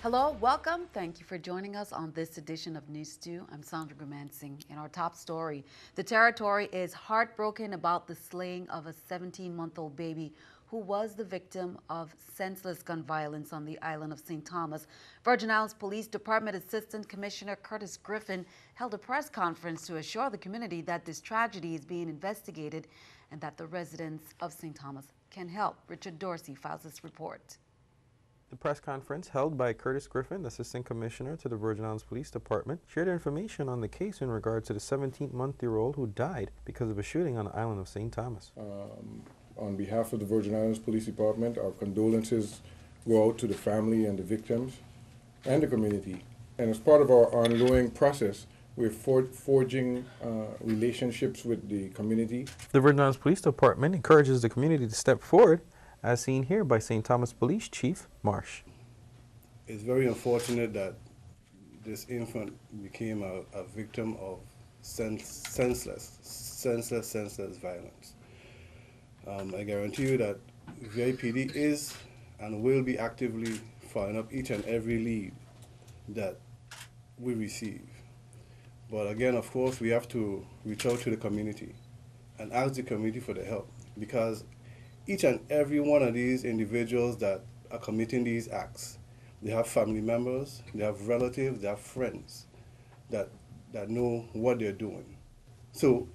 Hello, welcome. Thank you for joining us on this edition of NEWS2. I'm Sandra Gumansing. In our top story, the territory is heartbroken about the slaying of a 17-month-old baby who was the victim of senseless gun violence on the island of St. Thomas. Virgin Islands Police Department Assistant Commissioner Curtis Griffin held a press conference to assure the community that this tragedy is being investigated and that the residents of St. Thomas can help. Richard Dorsey files this report. The press conference held by Curtis Griffin, Assistant Commissioner to the Virgin Islands Police Department, shared information on the case in regard to the 17-month-year-old who died because of a shooting on the island of St. Thomas. On behalf of the Virgin Islands Police Department, our condolences go out to the family and the victims and the community. And as part of our ongoing process, we're forging relationships with the community. The Virgin Islands Police Department encourages the community to step forward, as seen here by St. Thomas Police Chief Marsh. It's very unfortunate that this infant became a victim of senseless violence. I guarantee you that VIPD is and will be actively following up each and every lead that we receive. But again, of course, we have to reach out to the community and ask the community for the help, because each and every one of these individuals that are committing these acts, they have family members, they have relatives, they have friends that know what they're doing. So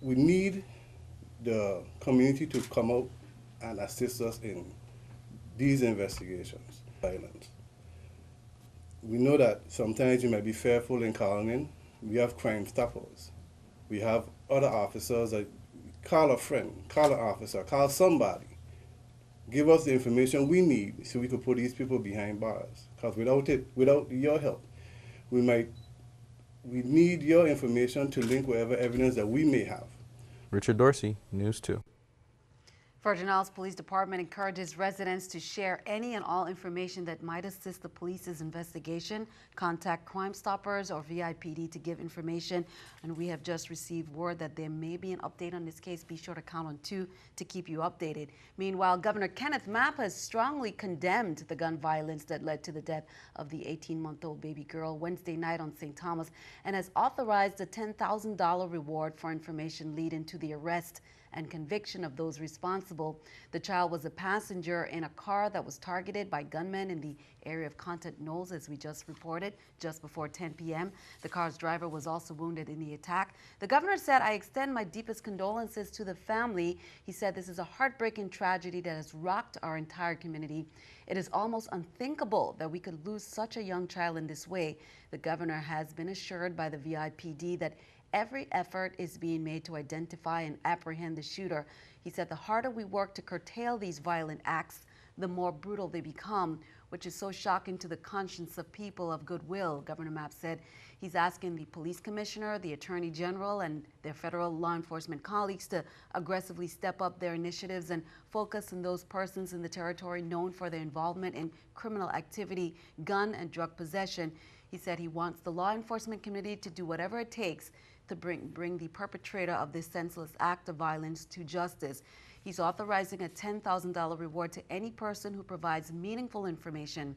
we need the community to come out and assist us in these investigations. Violence. We know that sometimes you might be fearful in calling in. We have Crime Stoppers. We have other officers that call a friend, call an officer, call somebody. Give us the information we need so we can put these people behind bars. Because without your help, we need your information to link whatever evidence that we may have. Richard Dorsey, News 2. Virgin Islands Police Department encourages residents to share any and all information that might assist the police's investigation. Contact Crime Stoppers or VIPD to give information. And we have just received word that there may be an update on this case. Be sure to count on 2 to keep you updated. Meanwhile, Governor Kenneth Mapp has strongly condemned the gun violence that led to the death of the 18-month-old baby girl Wednesday night on St. Thomas, and has authorized a $10,000 reward for information leading to the arrest and conviction of those responsible. The child was a passenger in a car that was targeted by gunmen in the area of Content Knolls, as we just reported, just before 10 p.m. The car's driver was also wounded in the attack. The governor said, "I extend my deepest condolences to the family." He said, "This is a heartbreaking tragedy that has rocked our entire community. It is almost unthinkable that we could lose such a young child in this way." The governor has been assured by the VIPD that every effort is being made to identify and apprehend the shooter. He said, "The harder we work to curtail these violent acts, the more brutal they become, which is so shocking to the conscience of people of goodwill," Governor Mapp said. He's asking the police commissioner, the attorney general, and their federal law enforcement colleagues to aggressively step up their initiatives and focus on those persons in the territory known for their involvement in criminal activity, gun and drug possession. He said he wants the law enforcement community to do whatever it takes to bring the perpetrator of this senseless act of violence to justice. He's authorizing a $10,000 reward to any person who provides meaningful information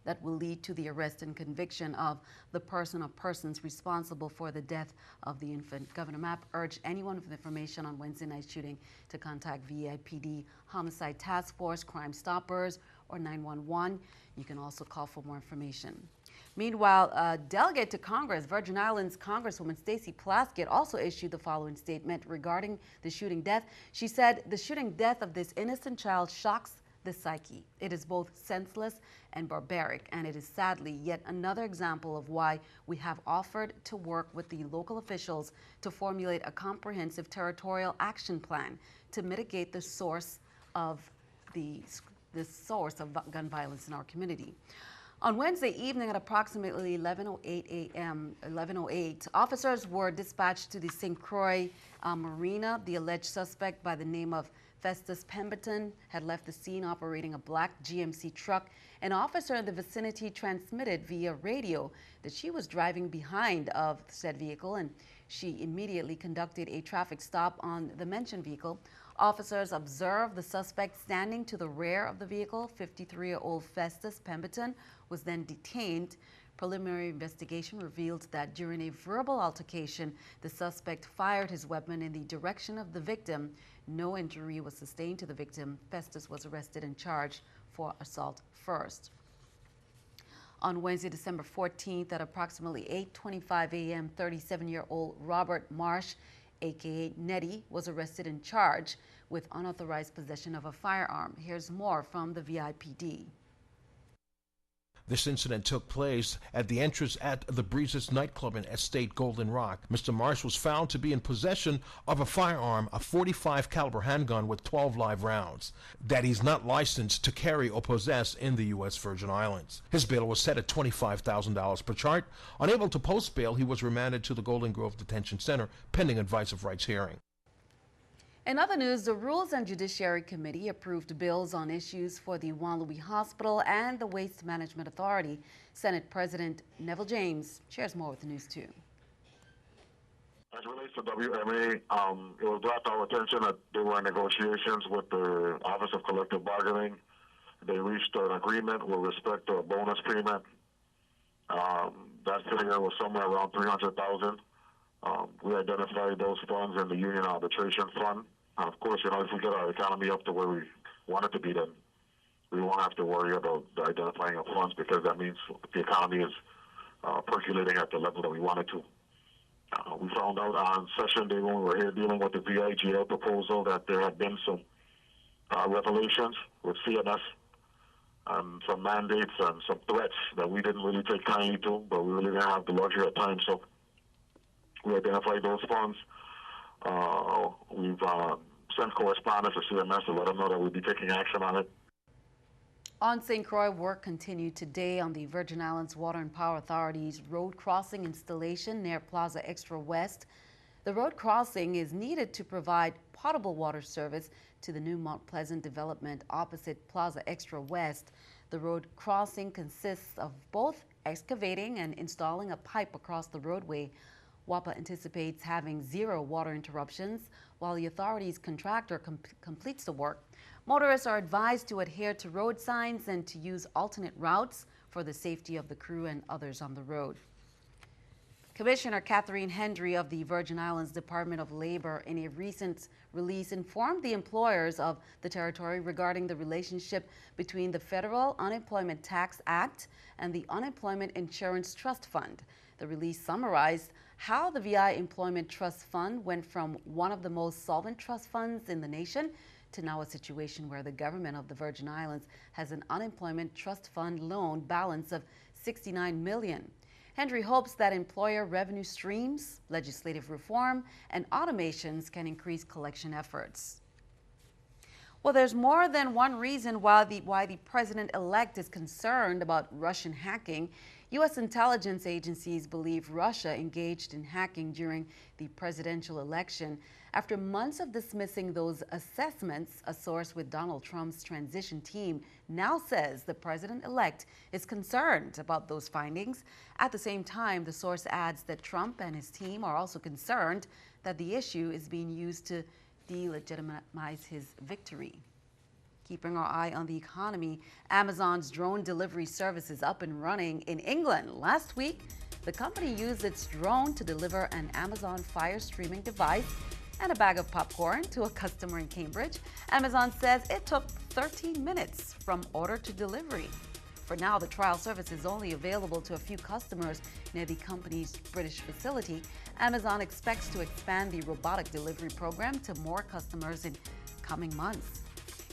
that will lead to the arrest and conviction of the person or persons responsible for the death of the infant. Governor Mapp urged anyone with information on Wednesday night shooting to contact VIPD, Homicide Task Force, Crime Stoppers, or 911. You can also call for more information. Meanwhile, a delegate to Congress, Virgin Islands Congresswoman Stacey Plaskett, also issued the following statement regarding the shooting death. She said, "The shooting death of this innocent child shocks the psyche. It is both senseless and barbaric, and it is sadly yet another example of why we have offered to work with the local officials to formulate a comprehensive territorial action plan to mitigate the source of gun violence in our community." On Wednesday evening at approximately 11:08 a.m., 11:08, officers were dispatched to the St. Croix Marina. The alleged suspect, by the name of Festus Pemberton, had left the scene operating a black GMC truck. An officer in the vicinity transmitted via radio that she was driving behind of said vehicle, and she immediately conducted a traffic stop on the mentioned vehicle. Officers observed the suspect standing to the rear of the vehicle. 53-year-old Festus Pemberton was then detained. Preliminary investigation revealed that during a verbal altercation, the suspect fired his weapon in the direction of the victim. No injury was sustained to the victim. Festus was arrested and charged for assault first. On Wednesday, December 14th at approximately 8:25 a.m., 37-year-old Robert Marsh, aka Nettie, was arrested and charged with unauthorized possession of a firearm. Here's more from the VIPD. This incident took place at the entrance at the Breezes nightclub in Estate Golden Rock. Mr. Marsh was found to be in possession of a firearm, a .45 caliber handgun with 12 live rounds, that he's not licensed to carry or possess in the U.S. Virgin Islands. His bail was set at $25,000 per chart. Unable to post bail, he was remanded to the Golden Grove Detention Center pending advice of rights hearing. In other news, the Rules and Judiciary Committee approved bills on issues for the Juan Louis Hospital and the Waste Management Authority. Senate President Neville James shares more with NEWS2. As it relates to WMA, it was brought to our attention that there were negotiations with the Office of Collective Bargaining. They reached an agreement with respect to a bonus payment. That figure was somewhere around $300,000. We identified those funds in the Union Arbitration Fund. And of course, if we get our economy up to where we want it to be, then we won't have to worry about the identifying of funds, because that means the economy is percolating at the level that we want it to. We found out on session day when we were here dealing with the VIGL proposal that there had been some revelations with CMS and some mandates and some threats that we didn't really take kindly to, but we really didn't have the luxury of time. So we identified those funds. We've sent correspondence to CMS to let them know that we'll be taking action on it. On St. Croix, work continued today on the Virgin Islands Water and Power Authority's road crossing installation near Plaza Extra West. The road crossing is needed to provide potable water service to the new Mount Pleasant development opposite Plaza Extra West. The road crossing consists of both excavating and installing a pipe across the roadway. WAPA anticipates having 0 water interruptions while the authority's contractor completes the work. Motorists are advised to adhere to road signs and to use alternate routes for the safety of the crew and others on the road. Commissioner Catherine Hendry of the Virgin Islands Department of Labor, in a recent release, informed the employers of the territory regarding the relationship between the Federal Unemployment Tax Act and the Unemployment Insurance Trust Fund. The release summarized how the VI Employment Trust Fund went from one of the most solvent trust funds in the nation to now a situation where the government of the Virgin Islands has an unemployment trust fund loan balance of $69 million. Hendry hopes that employer revenue streams, legislative reform, and automations can increase collection efforts. Well, there's more than one reason why the president-elect is concerned about Russian hacking. U.S. intelligence agencies believe Russia engaged in hacking during the presidential election. After months of dismissing those assessments, a source with Donald Trump's transition team now says the president-elect is concerned about those findings. At the same time, the source adds that Trump and his team are also concerned that the issue is being used to delegitimize his victory. Keeping our eye on the economy, Amazon's drone delivery service is up and running in England. Last week, the company used its drone to deliver an Amazon Fire streaming device and a bag of popcorn to a customer in Cambridge. Amazon says it took 13 minutes from order to delivery. For now, the trial service is only available to a few customers near the company's British facility. Amazon expects to expand the robotic delivery program to more customers in coming months.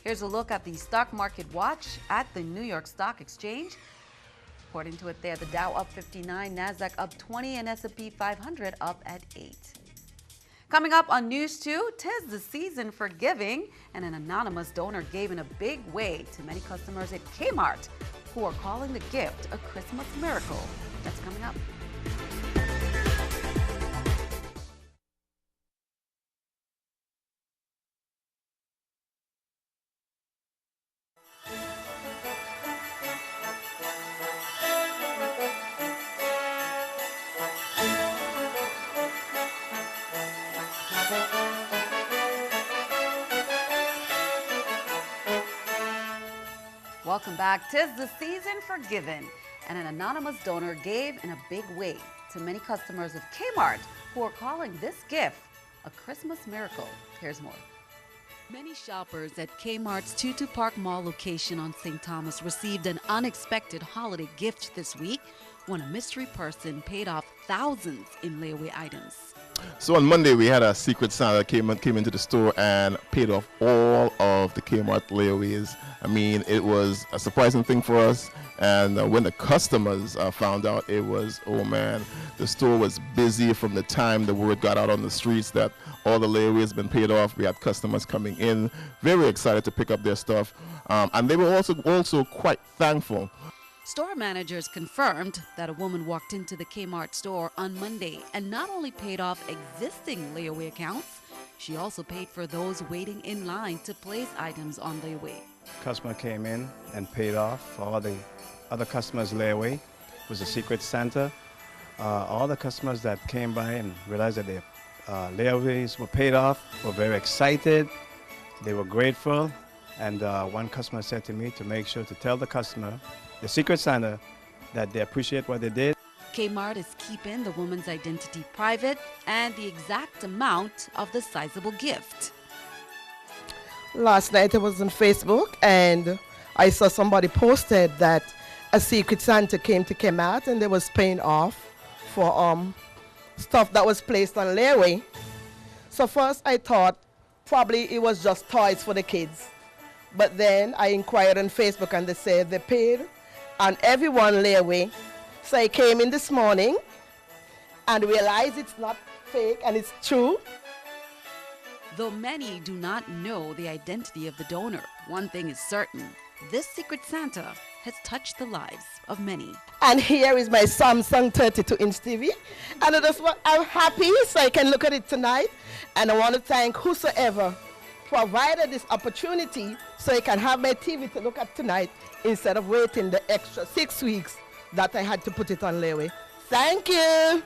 Here's a look at the stock market watch at the New York Stock Exchange. According to it there, the Dow up 59, NASDAQ up 20, and S&P 500 up at 8. Coming up on NEWS2, 'tis the season for giving, and an anonymous donor gave in a big way to many customers at Kmart who are calling the gift a Christmas miracle. That's coming up. welcome back. 'Tis the season for giving, and an anonymous donor gave in a big way to many customers of Kmart who are calling this gift a Christmas miracle. Here's more. Many shoppers at Kmart's Tutu Park Mall location on St. Thomas received an unexpected holiday gift this week when a mystery person paid off thousands in layaway items. So on Monday, we had a Secret Santa came into the store and paid off all of the Kmart layaways. I mean, it was a surprising thing for us. And when the customers found out, it was, oh man, the store was busy from the time the word got out on the streets that all the layaways been paid off. We had customers coming in, very excited to pick up their stuff. And they were also quite thankful. Store managers confirmed that a woman walked into the Kmart store on Monday and not only paid off existing layaway accounts, she also paid for those waiting in line to place items on layaway. Customer came in and paid off all the other customers' layaway. It was a Secret Santa. All the customers that came by and realized that their layaways were paid off were very excited. They were grateful. And one customer said to me to make sure to tell the customer, the Secret Santa, that they appreciate what they did. Kmart is keeping the woman's identity private and the exact amount of the sizable gift. Last night I was on Facebook and I saw somebody posted that a Secret Santa came to Kmart and they was paying off for stuff that was placed on layaway. So first I thought probably it was just toys for the kids. But then I inquired on Facebook and they said they paid on everyone layaway. So I came in this morning and realized it's not fake and it's true. Though many do not know the identity of the donor, one thing is certain. This Secret Santa has touched the lives of many. And here is my Samsung 32-inch TV. And I'm happy so I can look at it tonight. And I want to thank whosoever provided this opportunity so I can have my TV to look at tonight instead of waiting the extra 6 weeks that I had to put it on layaway. Thank you.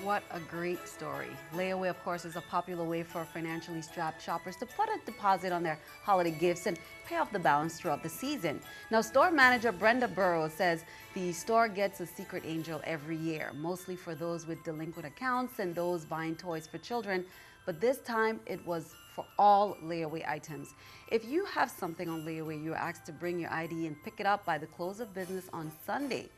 What a great story. Layaway, of course, is a popular way for financially strapped shoppers to put a deposit on their holiday gifts and pay off the balance throughout the season. Now, store manager Brenda Burrows says the store gets a secret angel every year, mostly for those with delinquent accounts and those buying toys for children. But this time, it was for all layaway items. If you have something on layaway, you're asked to bring your ID and pick it up by the close of business on Sunday.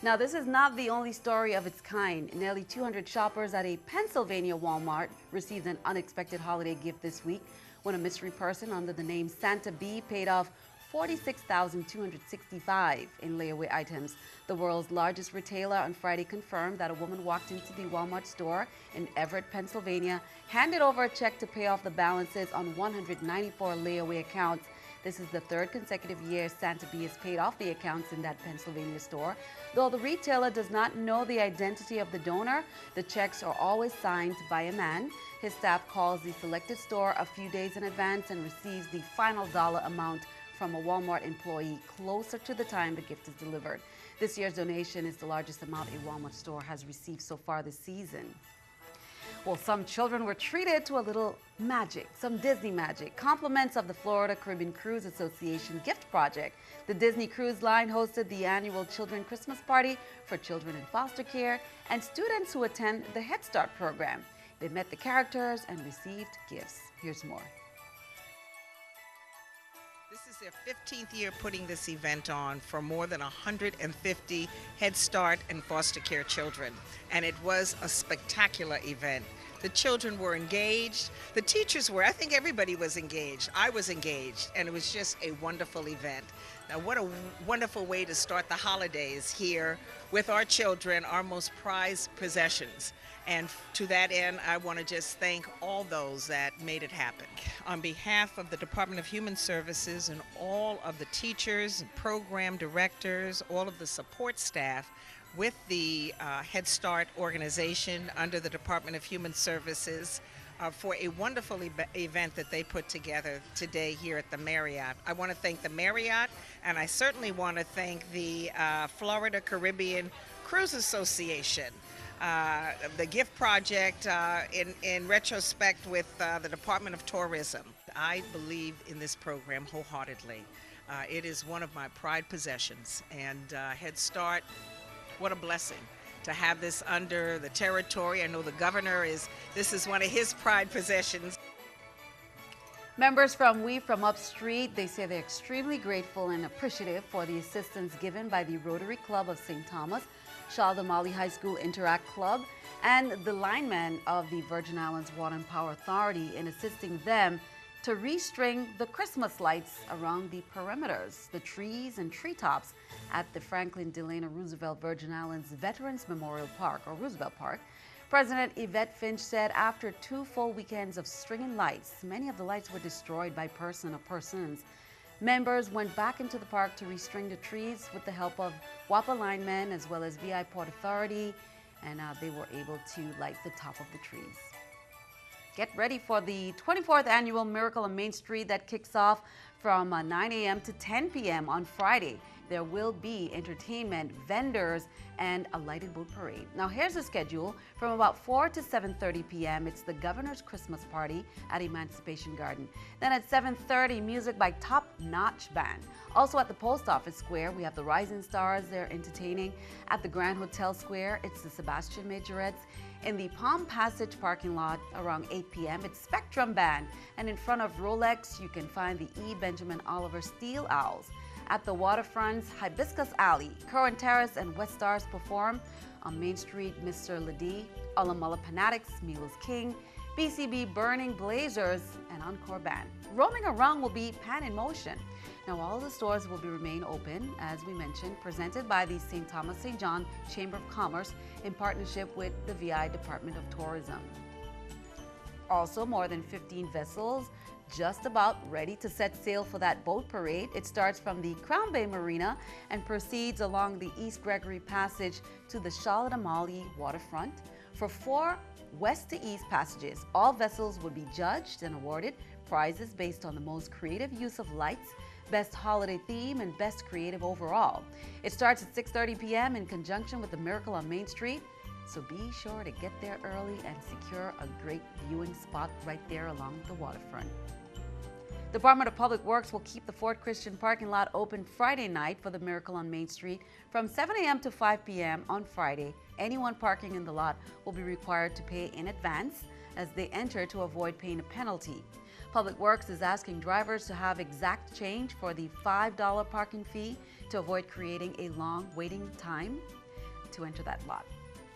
Now, this is not the only story of its kind. Nearly 200 shoppers at a Pennsylvania Walmart received an unexpected holiday gift this week when a mystery person under the name Santa B paid off $46,265 in layaway items. The world's largest retailer on Friday confirmed that a woman walked into the Walmart store in Everett, Pennsylvania, handed over a check to pay off the balances on 194 layaway accounts. This is the third consecutive year Santa B has paid off the accounts in that Pennsylvania store. Though the retailer does not know the identity of the donor, the checks are always signed by a man. His staff calls the selected store a few days in advance and receives the final dollar amount from a Walmart employee closer to the time the gift is delivered. This year's donation is the largest amount a Walmart store has received so far this season. Well, some children were treated to a little magic, some Disney magic. Compliments of the Florida Caribbean Cruise Association gift project. The Disney Cruise Line hosted the annual Children Christmas Party for children in foster care and students who attend the Head Start program. They met the characters and received gifts. Here's more. This is their 15th year putting this event on for more than 150 Head Start and foster care children. And it was a spectacular event. The children were engaged. The teachers were. I think everybody was engaged. I was engaged. And it was just a wonderful event. Now, what a wonderful way to start the holidays here with our children, our most prized possessions. And to that end, I want to just thank all those that made it happen. On behalf of the Department of Human Services and all of the teachers and program directors, all of the support staff with the Head Start organization under the Department of Human Services for a wonderful event that they put together today here at the Marriott. I want to thank the Marriott, and I certainly want to thank the Florida Caribbean Cruise Association. the gift project in retrospect with the Department of Tourism. I believe in this program wholeheartedly. It is one of my pride possessions, and Head Start, what a blessing to have this under the territory. I know the governor this is one of his pride possessions. Members from We From Up Street, they say they're extremely grateful and appreciative for the assistance given by the Rotary Club of St. Thomas, Charlotte Amalie High School Interact Club, and the linemen of the Virgin Islands Water and Power Authority in assisting them to restring the Christmas lights around the perimeters, the trees and treetops at the Franklin Delano Roosevelt Virgin Islands Veterans Memorial Park, or Roosevelt Park. President Yvette Finch said after 2 full weekends of stringing lights, many of the lights were destroyed by person or persons. Members went back into the park to restring the trees with the help of WAPA linemen as well as VI Port Authority, and they were able to light the top of the trees. Get ready for the 24th annual Miracle on Main Street that kicks off from 9 a.m. to 10 p.m. on Friday. There will be entertainment, vendors, and a lighted boat parade. Now here's the schedule. From about 4 to 7:30 p.m. it's the Governor's Christmas Party at Emancipation Garden. Then at 7:30, music by Top Notch Band. Also at the Post Office Square, we have the Rising Stars. They're entertaining. At the Grand Hotel Square, it's the Sebastian Majorettes. In the Palm Passage parking lot around 8 p.m., it's Spectrum Band. And in front of Rolex, you can find the E. Benjamin Oliver Steel Owls. At the waterfronts, Hibiscus Alley, Curran Terrace, and West Stars perform. On Main Street, Mr. Ladie, Ullamulla Fanatics, Milos King, BCB Burning Blazers, and Encore Band. Roaming around will be Pan in Motion. Now, all the stores will remain open, as we mentioned, presented by the St. Thomas St. John Chamber of Commerce in partnership with the VI Department of Tourism. Also, more than 15 vessels just about ready to set sail for that boat parade. It starts from the Crown Bay Marina and proceeds along the East Gregory Passage to the Charlotte Amalie waterfront. For 4 west to east passages, all vessels would be judged and awarded prizes based on the most creative use of lights, best holiday theme, and best creative overall. It starts at 6:30 p.m. in conjunction with the Miracle on Main Street, so be sure to get there early and secure a great viewing spot right there along the waterfront. The Department of Public Works will keep the Fort Christian parking lot open Friday night for the Miracle on Main Street from 7 a.m. to 5 p.m. on Friday. Anyone parking in the lot will be required to pay in advance as they enter to avoid paying a penalty. Public Works is asking drivers to have exact change for the $5 parking fee to avoid creating a long waiting time to enter that lot.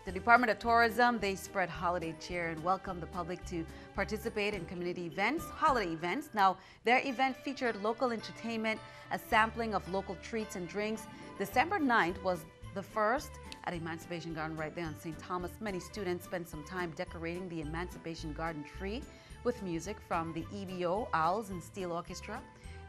The Department of Tourism, they spread holiday cheer and welcome the public to participate in community events, holiday events. Now, their event featured local entertainment, a sampling of local treats and drinks. December 9th was the first at Emancipation Garden right there on St. Thomas. Many students spent some time decorating the Emancipation Garden tree with music from the EBO, Owls, and Steel Orchestra.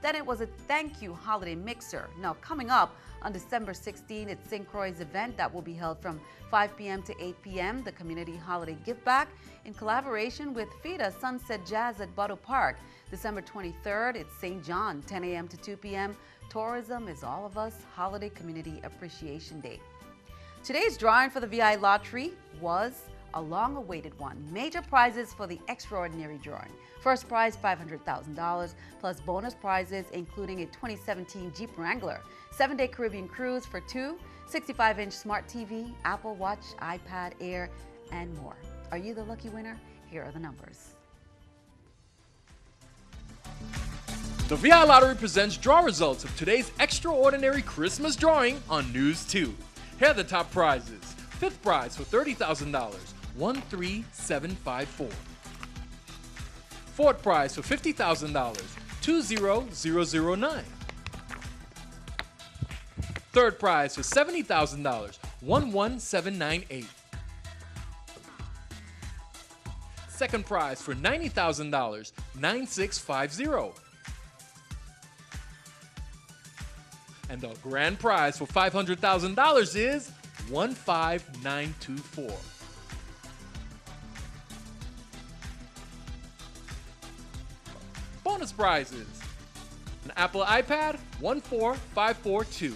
Then it was a thank you holiday mixer. Now coming up on December 16th, it's St. Croix's event that will be held from 5 p.m. to 8 p.m. The Community Holiday Give Back in collaboration with FIDA Sunset Jazz at Butto Park. December 23rd, it's St. John, 10 a.m. to 2 p.m. Tourism is all of us, Holiday Community Appreciation Day. Today's drawing for the VI Lottery was a long-awaited one. Major prizes for the extraordinary drawing. First prize, $500,000, plus bonus prizes including a 2017 Jeep Wrangler, 7-day Caribbean cruise for 2, 65-inch smart TV, Apple Watch, iPad Air, and more. Are you the lucky winner? Here are the numbers. The VI Lottery presents draw results of today's extraordinary Christmas drawing on NEWS2. Here are the top prizes. Fifth prize for $30,000, 13754. Fourth prize for $50,000, 20009. Third prize for $70,000, 11798. Second prize for $90,000, 9650. And the grand prize for $500,000 is 15924. Bonus prizes: an Apple iPad, 14542.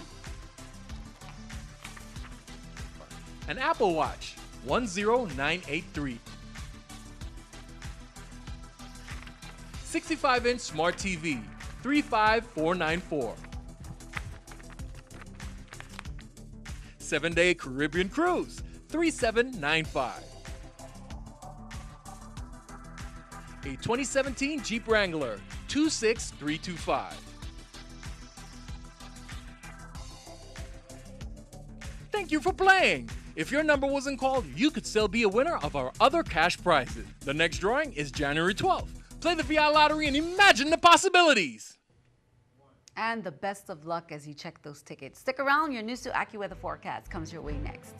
An Apple Watch, 10983. 65-inch Smart TV, 35494. 7-day Caribbean Cruise, 3795. A 2017 Jeep Wrangler, 26325. Thank you for playing. If your number wasn't called, you could still be a winner of our other cash prizes. The next drawing is January 12th. Play the VI Lottery and imagine the possibilities. And the best of luck as you check those tickets. Stick around, your News 2 AccuWeather forecast comes your way next.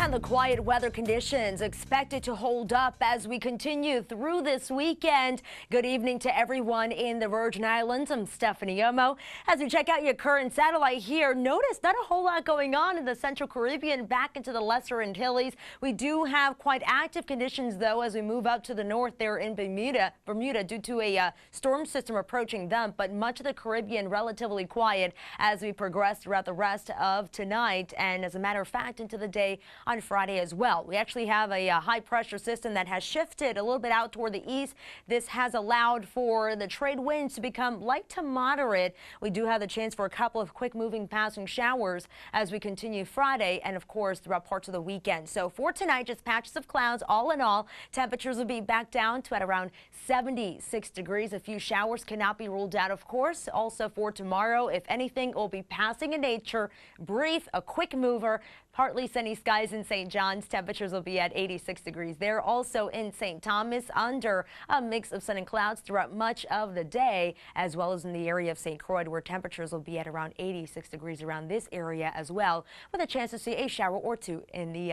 And the quiet weather conditions expected to hold up as we continue through this weekend. Good evening to everyone in the Virgin Islands. I'm Stephanie Yomo. As we check out your current satellite here, notice not a whole lot going on in the Central Caribbean back into the Lesser Antilles. We do have quite active conditions, though, as we move up to the north there in Bermuda due to a storm system approaching them. But much of the Caribbean relatively quiet as we progress throughout the rest of tonight. And as a matter of fact, into the day on Friday as well. We actually have a high pressure system that has shifted a little bit out toward the east. This has allowed for the trade winds to become light to moderate. We do have the chance for a couple of quick moving passing showers as we continue Friday and of course throughout parts of the weekend. So for tonight, just patches of clouds. All in all, temperatures will be back down to at around 76 degrees. A few showers cannot be ruled out, of course. Also for tomorrow, if anything, it will be passing in nature, brief, a quick mover. Partly sunny skies in St. John's. Temperatures will be at 86 degrees there. Also in St. Thomas, under a mix of sun and clouds throughout much of the day, as well as in the area of St. Croix, where temperatures will be at around 86 degrees around this area as well, with a chance to see a shower or two in the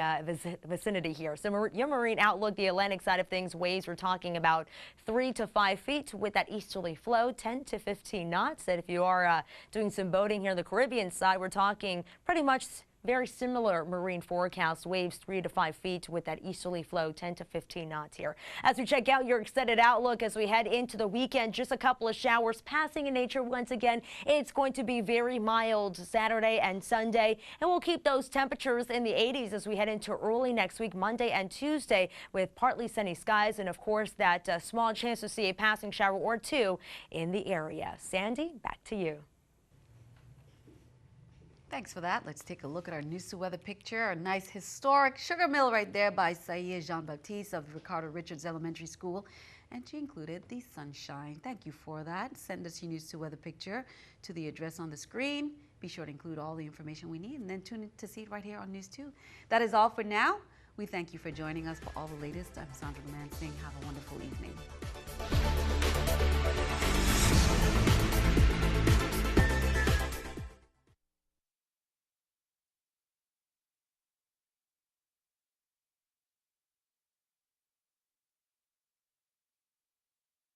vicinity here. So your marine outlook, the Atlantic side of things, waves we're talking about 3 to 5 feet with that easterly flow, 10 to 15 knots. And if you are doing some boating here on the Caribbean side, we're talking pretty much very similar marine forecast, waves 3 to 5 feet with that easterly flow, 10 to 15 knots here. As we check out your extended outlook as we head into the weekend, just a couple of showers passing in nature once again. It's going to be very mild Saturday and Sunday, and we'll keep those temperatures in the 80s as we head into early next week, Monday and Tuesday, with partly sunny skies and, of course, that small chance to see a passing shower or two in the area. Sandy, back to you. Thanks for that. Let's take a look at our News 2 weather picture. A nice historic sugar mill right there by Saïd Jean-Baptiste of Ricardo Richards Elementary School. And she included the sunshine. Thank you for that. Send us your News 2 weather picture to the address on the screen. Be sure to include all the information we need and then tune in to see it right here on News 2. That is all for now. We thank you for joining us for all the latest. I'm Sandra Mansing. Have a wonderful evening.